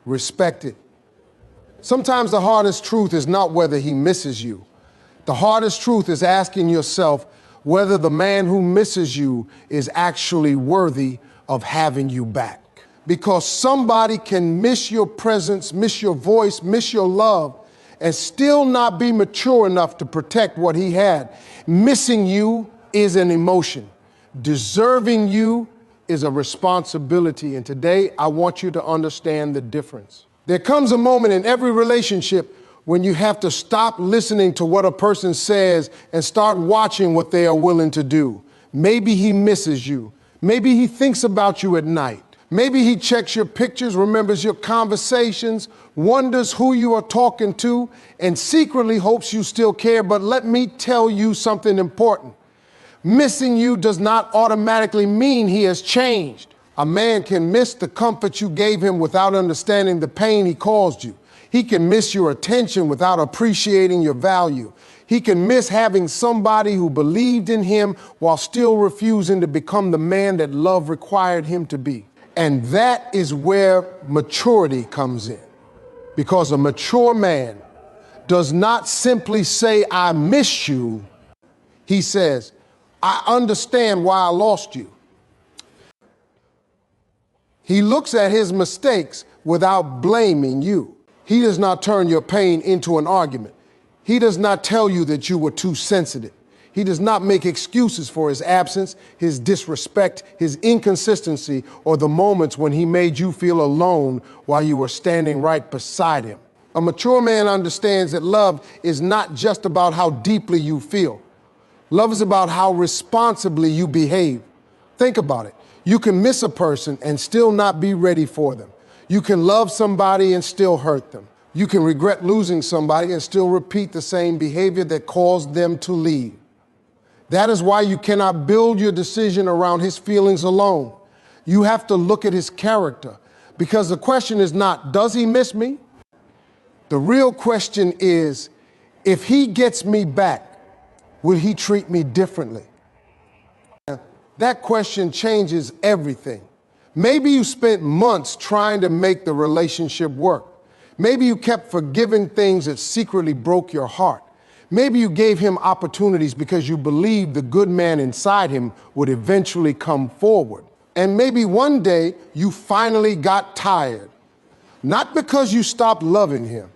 respect it. Sometimes the hardest truth is not whether he misses you. The hardest truth is asking yourself whether the man who misses you is actually worthy of having you back. Because somebody can miss your presence, miss your voice, miss your love, and still not be mature enough to protect what he had. Missing you is an emotion. Deserving you is a responsibility. And today, I want you to understand the difference. There comes a moment in every relationship when you have to stop listening to what a person says and start watching what they are willing to do. Maybe he misses you. Maybe he thinks about you at night. Maybe he checks your pictures, remembers your conversations, wonders who you are talking to, and secretly hopes you still care. But let me tell you something important. Missing you does not automatically mean he has changed. A man can miss the comfort you gave him without understanding the pain he caused you. He can miss your attention without appreciating your value. He can miss having somebody who believed in him while still refusing to become the man that love required him to be. And that is where maturity comes in. Because a mature man does not simply say, I miss you. He says, I understand why I lost you. He looks at his mistakes without blaming you. He does not turn your pain into an argument. He does not tell you that you were too sensitive. He does not make excuses for his absence, his disrespect, his inconsistency, or the moments when he made you feel alone while you were standing right beside him. A mature man understands that love is not just about how deeply you feel. Love is about how responsibly you behave. Think about it. You can miss a person and still not be ready for them. You can love somebody and still hurt them. You can regret losing somebody and still repeat the same behavior that caused them to leave. That is why you cannot build your decision around his feelings alone. You have to look at his character, because the question is not, does he miss me? The real question is, if he gets me back, will he treat me differently? That question changes everything. Maybe you spent months trying to make the relationship work. Maybe you kept forgiving things that secretly broke your heart. Maybe you gave him opportunities because you believed the good man inside him would eventually come forward. And maybe one day you finally got tired. Not because you stopped loving him,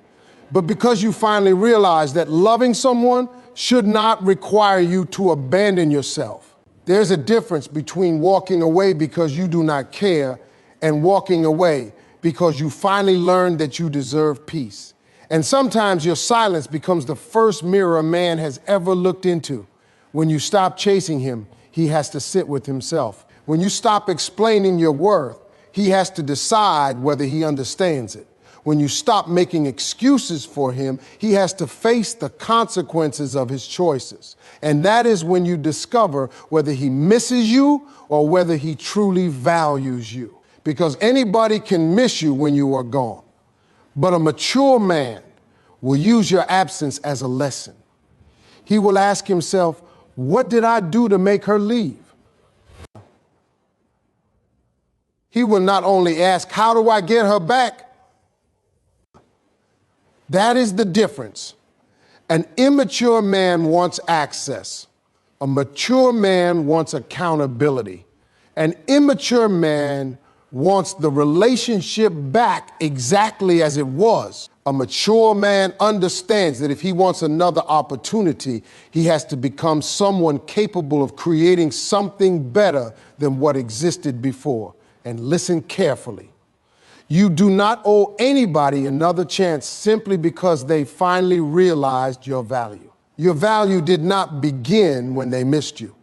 but because you finally realized that loving someone should not require you to abandon yourself. There's a difference between walking away because you do not care and walking away because you finally learned that you deserve peace. And sometimes your silence becomes the first mirror a man has ever looked into. When you stop chasing him, he has to sit with himself. When you stop explaining your worth, he has to decide whether he understands it. When you stop making excuses for him, he has to face the consequences of his choices. And that is when you discover whether he misses you or whether he truly values you. Because anybody can miss you when you are gone. But a mature man will use your absence as a lesson. He will ask himself, what did I do to make her leave? He will not only ask, how do I get her back? That is the difference. An immature man wants access. A mature man wants accountability. An immature man wants the relationship back exactly as it was. A mature man understands that if he wants another opportunity, he has to become someone capable of creating something better than what existed before. And listen carefully. You do not owe anybody another chance simply because they finally realized your value. Your value did not begin when they missed you.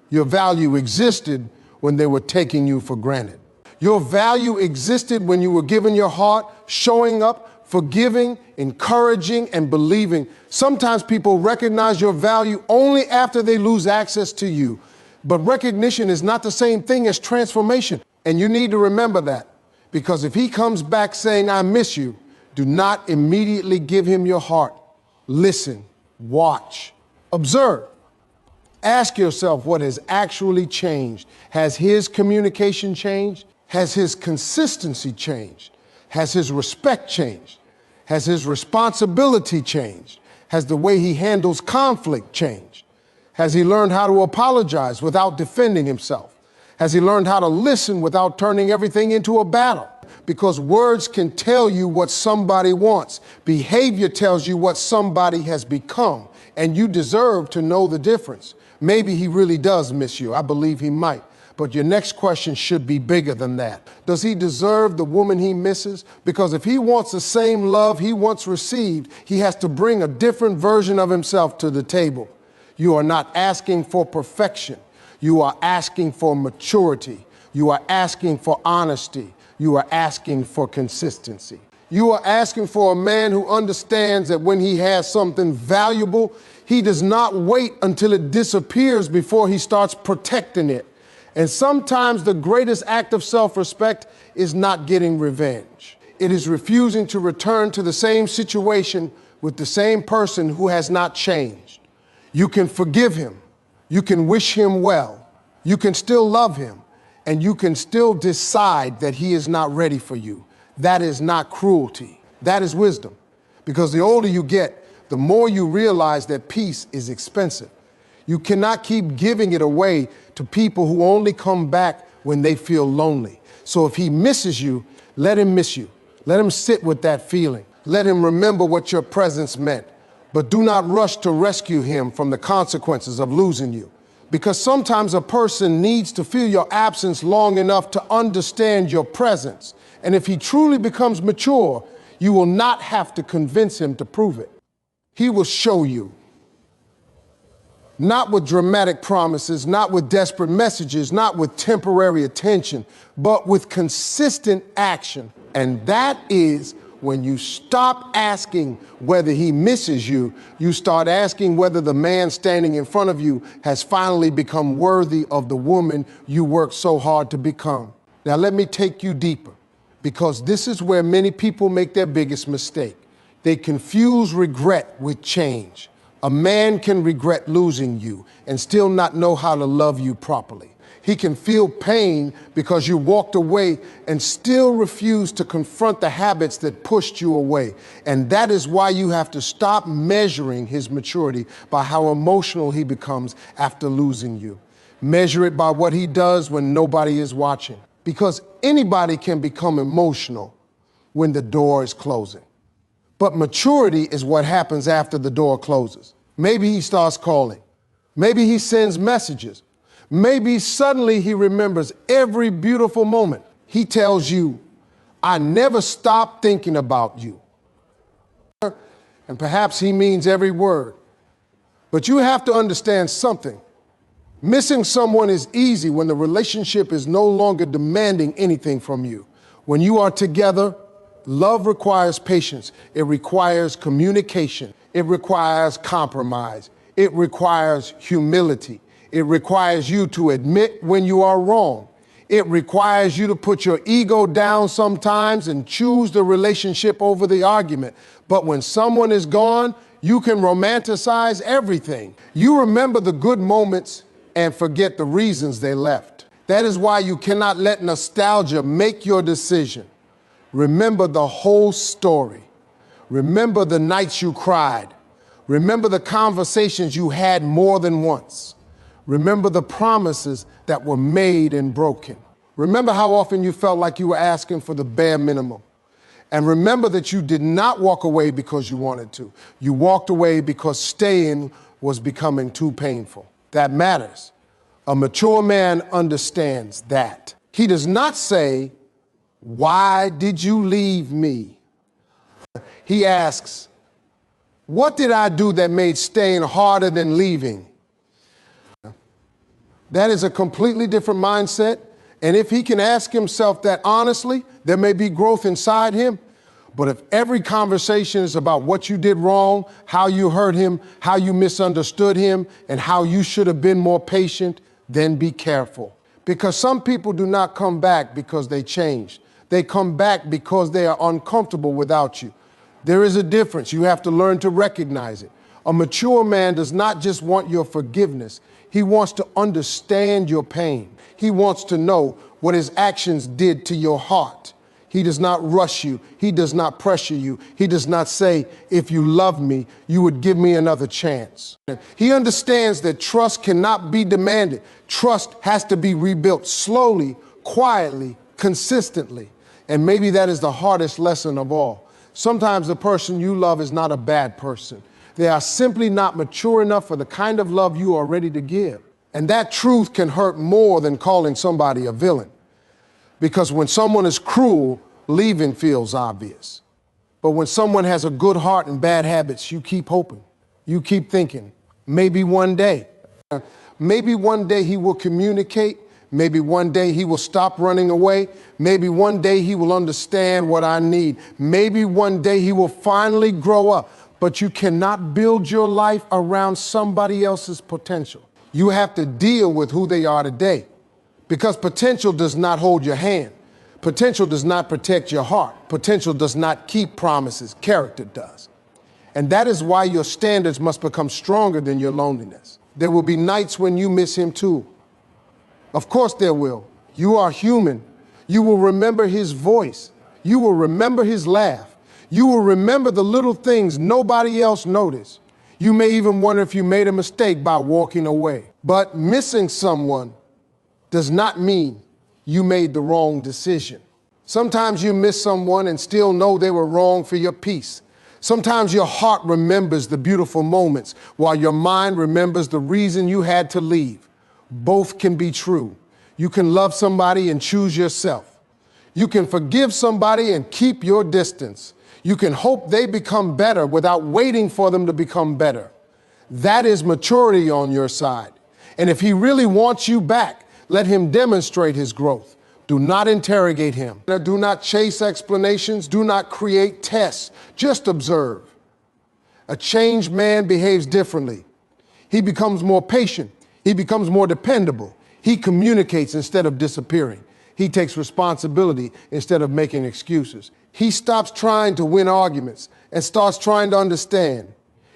Your value existed when they were taking you for granted. Your value existed when you were giving your heart, showing up, forgiving, encouraging, and believing. Sometimes people recognize your value only after they lose access to you. But recognition is not the same thing as transformation. And you need to remember that. Because if he comes back saying, I miss you, do not immediately give him your heart. Listen, watch, observe. Ask yourself what has actually changed. Has his communication changed? Has his consistency changed? Has his respect changed? Has his responsibility changed? Has the way he handles conflict changed? Has he learned how to apologize without defending himself? Has he learned how to listen without turning everything into a battle? Because words can tell you what somebody wants. Behavior tells you what somebody has become, and you deserve to know the difference. Maybe he really does miss you. I believe he might. But your next question should be bigger than that. Does he deserve the woman he misses? Because if he wants the same love he once received, he has to bring a different version of himself to the table. You are not asking for perfection. You are asking for maturity. You are asking for honesty. You are asking for consistency. You are asking for a man who understands that when he has something valuable, he does not wait until it disappears before he starts protecting it. And sometimes the greatest act of self-respect is not getting revenge. It is refusing to return to the same situation with the same person who has not changed. You can forgive him. You can wish him well. You can still love him. And you can still decide that he is not ready for you. That is not cruelty. That is wisdom. Because the older you get, the more you realize that peace is expensive. You cannot keep giving it away to people who only come back when they feel lonely. So if he misses you, let him miss you. Let him sit with that feeling. Let him remember what your presence meant. But do not rush to rescue him from the consequences of losing you. Because sometimes a person needs to feel your absence long enough to understand your presence. And if he truly becomes mature, you will not have to convince him to prove it. He will show you. Not with dramatic promises, not with desperate messages, not with temporary attention, but with consistent action. And that is when you stop asking whether he misses you, you start asking whether the man standing in front of you has finally become worthy of the woman you worked so hard to become. Now let me take you deeper, because this is where many people make their biggest mistake. They confuse regret with change. A man can regret losing you and still not know how to love you properly. He can feel pain because you walked away and still refuse to confront the habits that pushed you away. And that is why you have to stop measuring his maturity by how emotional he becomes after losing you. Measure it by what he does when nobody is watching. Because anybody can become emotional when the door is closing. But maturity is what happens after the door closes. Maybe he starts calling. Maybe he sends messages. Maybe suddenly he remembers every beautiful moment. He tells you, I never stopped thinking about you. And perhaps he means every word. But you have to understand something. Missing someone is easy when the relationship is no longer demanding anything from you. When you are together, love requires patience. It requires communication. It requires compromise. It requires humility. It requires you to admit when you are wrong. It requires you to put your ego down sometimes and choose the relationship over the argument. But when someone is gone, you can romanticize everything. You remember the good moments and forget the reasons they left. That is why you cannot let nostalgia make your decision. Remember the whole story. Remember the nights you cried. Remember the conversations you had more than once. Remember the promises that were made and broken. Remember how often you felt like you were asking for the bare minimum. And remember that you did not walk away because you wanted to. You walked away because staying was becoming too painful. That matters. A mature man understands that. He does not say, why did you leave me? He asks, what did I do that made staying harder than leaving? That is a completely different mindset. And if he can ask himself that honestly, there may be growth inside him. But if every conversation is about what you did wrong, how you hurt him, how you misunderstood him, and how you should have been more patient, then be careful. Because some people do not come back because they changed. They come back because they are uncomfortable without you. There is a difference. You have to learn to recognize it. A mature man does not just want your forgiveness. He wants to understand your pain. He wants to know what his actions did to your heart. He does not rush you. He does not pressure you. He does not say, if you love me, you would give me another chance. He understands that trust cannot be demanded. Trust has to be rebuilt slowly, quietly, consistently. And maybe that is the hardest lesson of all. Sometimes the person you love is not a bad person. They are simply not mature enough for the kind of love you are ready to give. And that truth can hurt more than calling somebody a villain. Because when someone is cruel, leaving feels obvious. But when someone has a good heart and bad habits, you keep hoping. You keep thinking, maybe one day he will communicate. Maybe one day he will stop running away. Maybe one day he will understand what I need. Maybe one day he will finally grow up. But you cannot build your life around somebody else's potential. You have to deal with who they are today. Because potential does not hold your hand. Potential does not protect your heart. Potential does not keep promises. Character does. And that is why your standards must become stronger than your loneliness. There will be nights when you miss him too. Of course there will. You are human. You will remember his voice. You will remember his laugh. You will remember the little things nobody else noticed. You may even wonder if you made a mistake by walking away. But missing someone does not mean you made the wrong decision. Sometimes you miss someone and still know they were wrong for your peace. Sometimes your heart remembers the beautiful moments while your mind remembers the reason you had to leave. Both can be true. You can love somebody and choose yourself. You can forgive somebody and keep your distance. You can hope they become better without waiting for them to become better. That is maturity on your side. And if he really wants you back, let him demonstrate his growth. Do not interrogate him. Do not chase explanations. Do not create tests. Just observe. A changed man behaves differently. He becomes more patient. He becomes more dependable. He communicates instead of disappearing. He takes responsibility instead of making excuses. He stops trying to win arguments and starts trying to understand.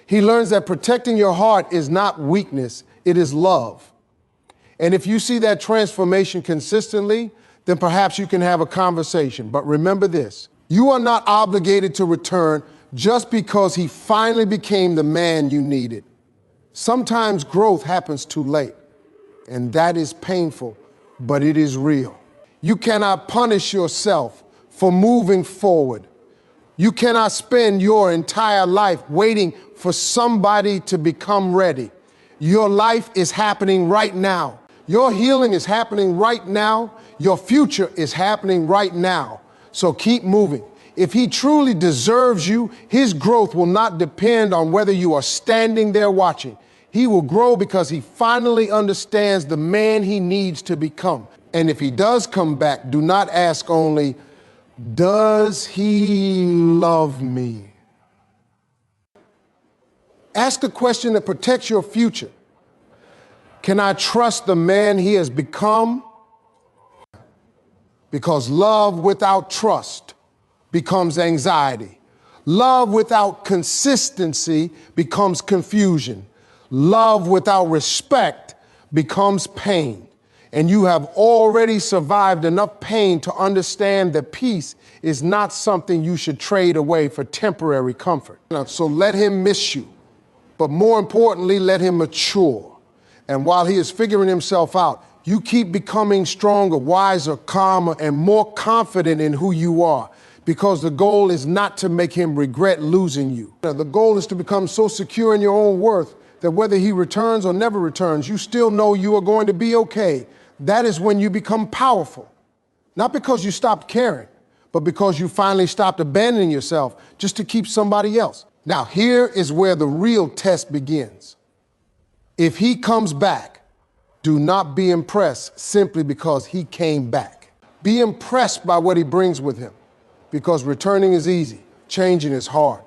He learns that protecting your heart is not weakness, it is love. And if you see that transformation consistently, then perhaps you can have a conversation. But remember this, you are not obligated to return just because he finally became the man you needed. Sometimes growth happens too late, and that is painful, but it is real. You cannot punish yourself for moving forward. You cannot spend your entire life waiting for somebody to become ready. Your life is happening right now. Your healing is happening right now. Your future is happening right now. So keep moving. If he truly deserves you, his growth will not depend on whether you are standing there watching. He will grow because he finally understands the man he needs to become. And if he does come back, do not ask only, does he love me? Ask a question that protects your future. Can I trust the man he has become? Because love without trust becomes anxiety. Love without consistency becomes confusion. Love without respect becomes pain. And you have already survived enough pain to understand that peace is not something you should trade away for temporary comfort. So let him miss you, but more importantly, let him mature. And while he is figuring himself out, you keep becoming stronger, wiser, calmer, and more confident in who you are. Because the goal is not to make him regret losing you. The goal is to become so secure in your own worth that whether he returns or never returns, you still know you are going to be okay. That is when you become powerful. Not because you stopped caring, but because you finally stopped abandoning yourself just to keep somebody else. Now, here is where the real test begins. If he comes back, do not be impressed simply because he came back. Be impressed by what he brings with him, because returning is easy, changing is hard.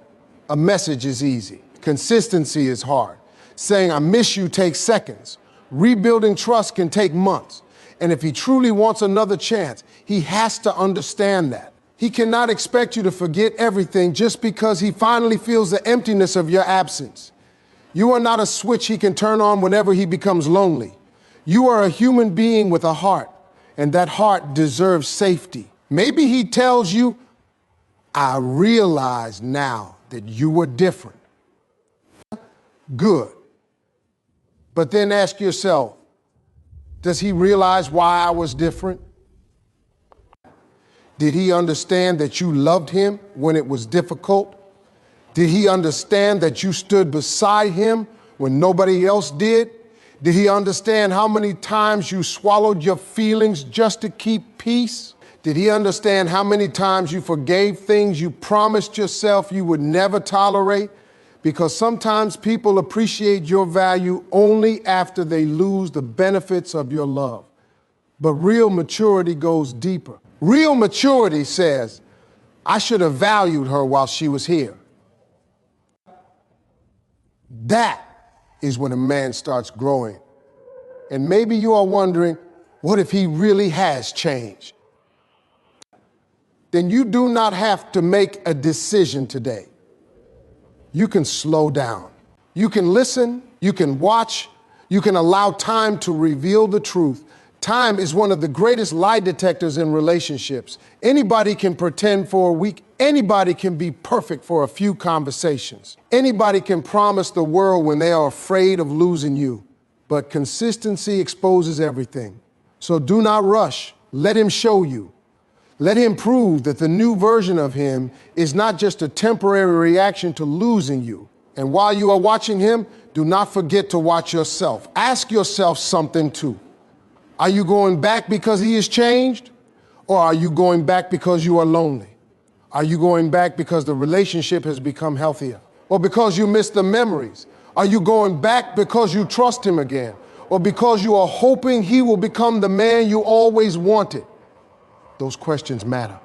A message is easy, consistency is hard. Saying I miss you takes seconds. Rebuilding trust can take months. And if he truly wants another chance, he has to understand that. He cannot expect you to forget everything just because he finally feels the emptiness of your absence. You are not a switch he can turn on whenever he becomes lonely. You are a human being with a heart, and that heart deserves safety. Maybe he tells you, I realize now that you were different. Good. But then ask yourself, does he realize why I was different? Did he understand that you loved him when it was difficult? Did he understand that you stood beside him when nobody else did? Did he understand how many times you swallowed your feelings just to keep peace? Did he understand how many times you forgave things you promised yourself you would never tolerate? Because sometimes people appreciate your value only after they lose the benefits of your love. But real maturity goes deeper. Real maturity says, I should have valued her while she was here. That is when a man starts growing. And maybe you are wondering, what if he really has changed? Then you do not have to make a decision today. You can slow down. You can listen, you can watch, you can allow time to reveal the truth. Time is one of the greatest lie detectors in relationships. Anybody can pretend for a week. Anybody can be perfect for a few conversations. Anybody can promise the world when they are afraid of losing you. But consistency exposes everything. So do not rush. Let him show you. Let him prove that the new version of him is not just a temporary reaction to losing you. And while you are watching him, do not forget to watch yourself. Ask yourself something too. Are you going back because he has changed? Or are you going back because you are lonely? Are you going back because the relationship has become healthier? Or because you miss the memories? Are you going back because you trust him again? Or because you are hoping he will become the man you always wanted? Those questions matter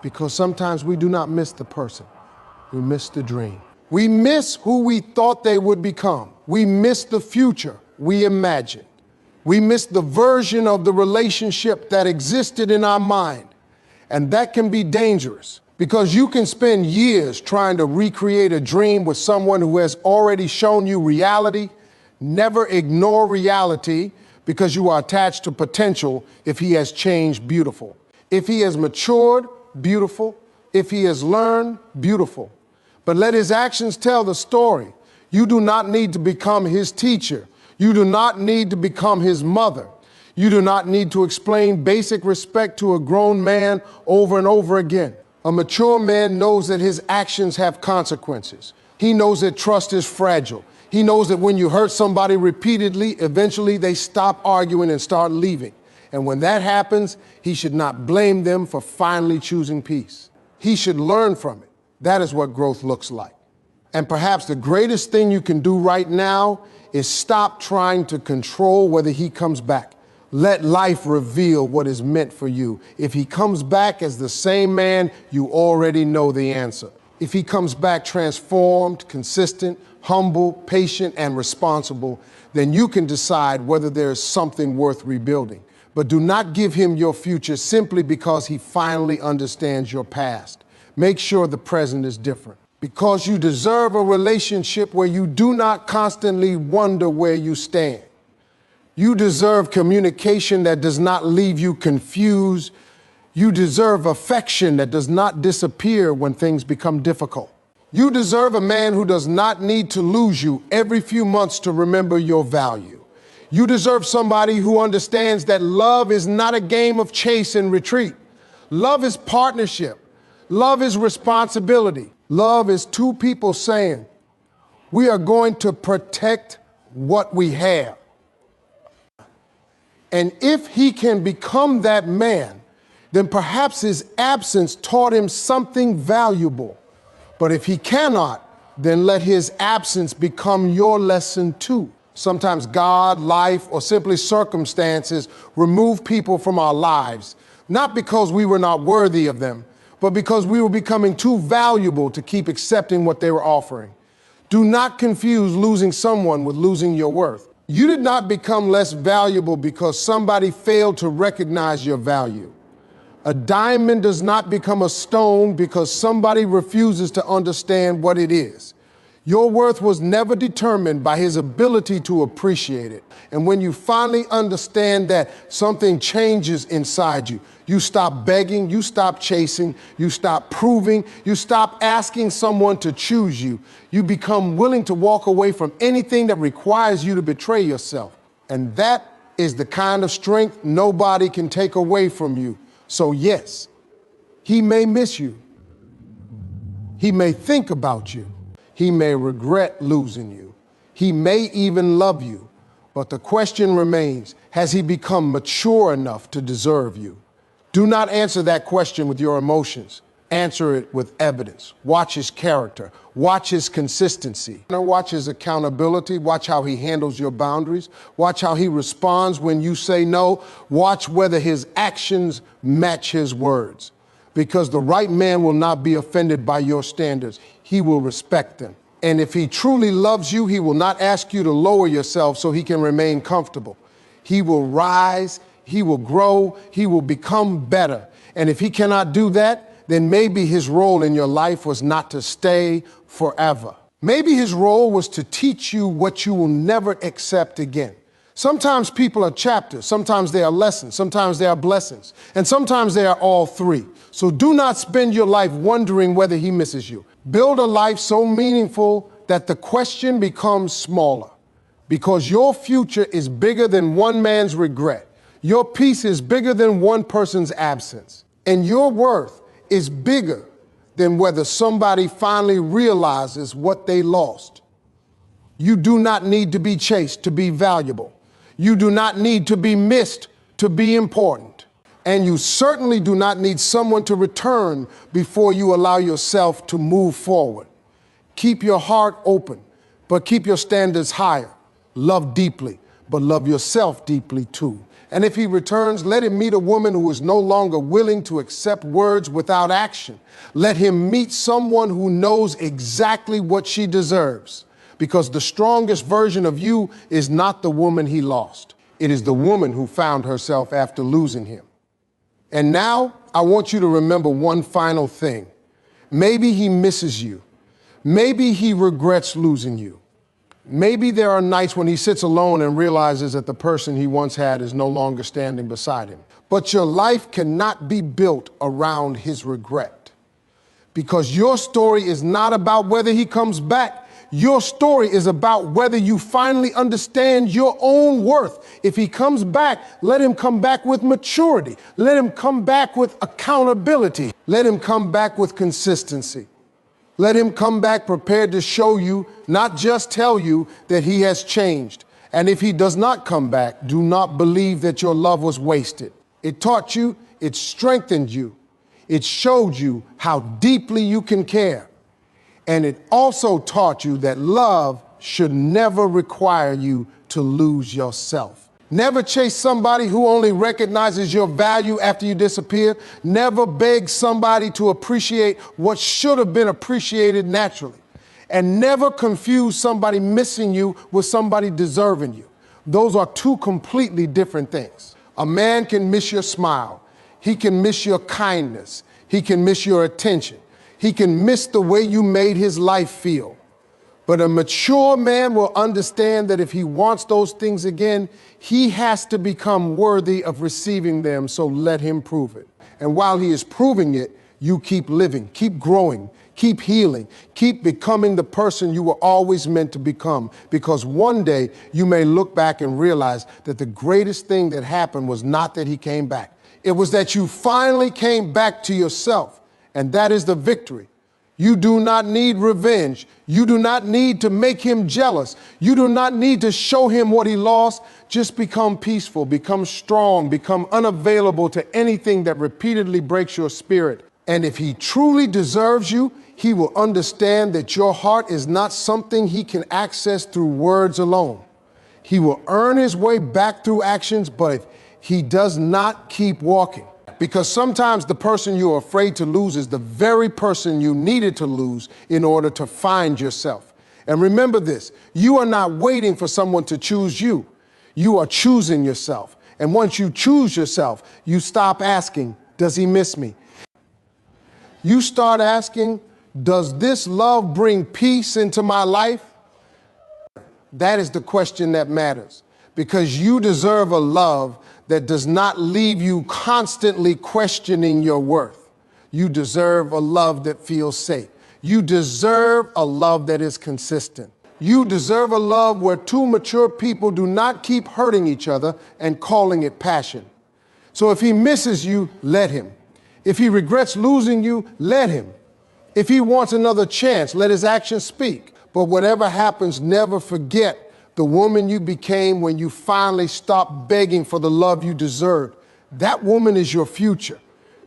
because sometimes we do not miss the person. We miss the dream. We miss who we thought they would become. We miss the future we imagined. We miss the version of the relationship that existed in our mind. And that can be dangerous because you can spend years trying to recreate a dream with someone who has already shown you reality. Never ignore reality because you are attached to potential if he has changed. Beautiful. If he has matured, beautiful. If he has learned, beautiful. But let his actions tell the story. You do not need to become his teacher. You do not need to become his mother. You do not need to explain basic respect to a grown man over and over again. A mature man knows that his actions have consequences. He knows that trust is fragile. He knows that when you hurt somebody repeatedly, eventually they stop arguing and start leaving. And when that happens, he should not blame them for finally choosing peace. He should learn from it. That is what growth looks like. And perhaps the greatest thing you can do right now is stop trying to control whether he comes back. Let life reveal what is meant for you. If he comes back as the same man, you already know the answer. If he comes back transformed, consistent, humble, patient, and responsible, then you can decide whether there is something worth rebuilding. But do not give him your future simply because he finally understands your past. Make sure the present is different. Because you deserve a relationship where you do not constantly wonder where you stand. You deserve communication that does not leave you confused. You deserve affection that does not disappear when things become difficult. You deserve a man who does not need to lose you every few months to remember your value. You deserve somebody who understands that love is not a game of chase and retreat. Love is partnership. Love is responsibility. Love is two people saying, we are going to protect what we have. And if he can become that man, then perhaps his absence taught him something valuable. But if he cannot, then let his absence become your lesson too. Sometimes God, life, or simply circumstances remove people from our lives, not because we were not worthy of them, but because we were becoming too valuable to keep accepting what they were offering. Do not confuse losing someone with losing your worth. You did not become less valuable because somebody failed to recognize your value. A diamond does not become a stone because somebody refuses to understand what it is. Your worth was never determined by his ability to appreciate it. And when you finally understand that, something changes inside you. You stop begging, you stop chasing, you stop proving, you stop asking someone to choose you. You become willing to walk away from anything that requires you to betray yourself. And that is the kind of strength nobody can take away from you. So yes, he may miss you. He may think about you. He may regret losing you. He may even love you. But the question remains, has he become mature enough to deserve you? Do not answer that question with your emotions. Answer it with evidence. Watch his character. Watch his consistency. Watch his accountability. Watch how he handles your boundaries. Watch how he responds when you say no. Watch whether his actions match his words. Because the right man will not be offended by your standards. He will respect them. And if he truly loves you, he will not ask you to lower yourself so he can remain comfortable. He will rise, he will grow, he will become better. And if he cannot do that, then maybe his role in your life was not to stay forever. Maybe his role was to teach you what you will never accept again. Sometimes people are chapters, sometimes they are lessons, sometimes they are blessings, and sometimes they are all three. So do not spend your life wondering whether he misses you. Build a life so meaningful that the question becomes smaller, because your future is bigger than one man's regret. Your peace is bigger than one person's absence, and your worth is bigger than whether somebody finally realizes what they lost. You do not need to be chased to be valuable. You do not need to be missed to be important. And you certainly do not need someone to return before you allow yourself to move forward. Keep your heart open, but keep your standards higher. Love deeply, but love yourself deeply too. And if he returns, let him meet a woman who is no longer willing to accept words without action. Let him meet someone who knows exactly what she deserves. Because the strongest version of you is not the woman he lost. It is the woman who found herself after losing him. And now I want you to remember one final thing. Maybe he misses you. Maybe he regrets losing you. Maybe there are nights when he sits alone and realizes that the person he once had is no longer standing beside him. But your life cannot be built around his regret. Because your story is not about whether he comes back. Your story is about whether you finally understand your own worth. If he comes back, let him come back with maturity. Let him come back with accountability. Let him come back with consistency. Let him come back prepared to show you, not just tell you, that he has changed. And if he does not come back, do not believe that your love was wasted. It taught you, it strengthened you. It showed you how deeply you can care. And it also taught you that love should never require you to lose yourself. Never chase somebody who only recognizes your value after you disappear. Never beg somebody to appreciate what should have been appreciated naturally. And never confuse somebody missing you with somebody deserving you. Those are two completely different things. A man can miss your smile. He can miss your kindness. He can miss your attention. He can miss the way you made his life feel. But a mature man will understand that if he wants those things again, he has to become worthy of receiving them, so let him prove it. And while he is proving it, you keep living, keep growing, keep healing, keep becoming the person you were always meant to become. Because one day you may look back and realize that the greatest thing that happened was not that he came back. It was that you finally came back to yourself. And that is the victory. You do not need revenge. You do not need to make him jealous. You do not need to show him what he lost. Just become peaceful, become strong, become unavailable to anything that repeatedly breaks your spirit. And if he truly deserves you, he will understand that your heart is not something he can access through words alone. He will earn his way back through actions, but if he does not keep walking. Because sometimes the person you're afraid to lose is the very person you needed to lose in order to find yourself. And remember this, you are not waiting for someone to choose you. You are choosing yourself. And once you choose yourself, you stop asking, does he miss me? You start asking, Does this love bring peace into my life? That is the question that matters, because you deserve a love that does not leave you constantly questioning your worth. You deserve a love that feels safe. You deserve a love that is consistent. You deserve a love where two mature people do not keep hurting each other and calling it passion. So if he misses you, let him. If he regrets losing you, let him. If he wants another chance, let his actions speak. But whatever happens, never forget the woman you became when you finally stopped begging for the love you deserved. That woman is your future.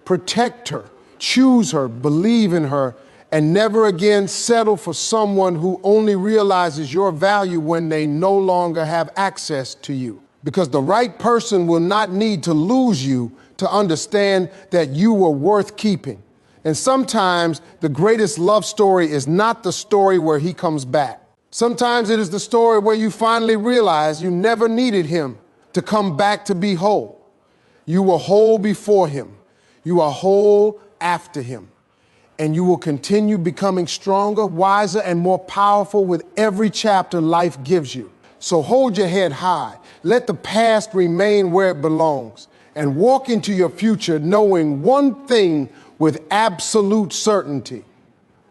Protect her, choose her, believe in her, and never again settle for someone who only realizes your value when they no longer have access to you. Because the right person will not need to lose you to understand that you were worth keeping. And sometimes the greatest love story is not the story where he comes back. Sometimes it is the story where you finally realize you never needed him to come back to be whole. You were whole before him. You are whole after him. And you will continue becoming stronger, wiser, and more powerful with every chapter life gives you. So hold your head high. Let the past remain where it belongs. And walk into your future knowing one thing with absolute certainty.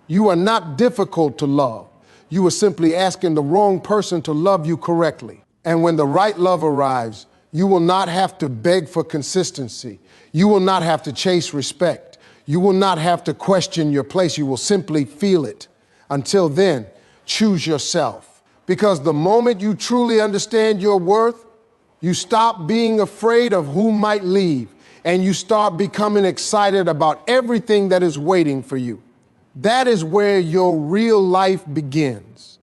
You are not difficult to love. You are simply asking the wrong person to love you correctly. And when the right love arrives, you will not have to beg for consistency. You will not have to chase respect. You will not have to question your place. You will simply feel it. Until then, choose yourself. Because the moment you truly understand your worth, you stop being afraid of who might leave, and you start becoming excited about everything that is waiting for you. That is where your real life begins.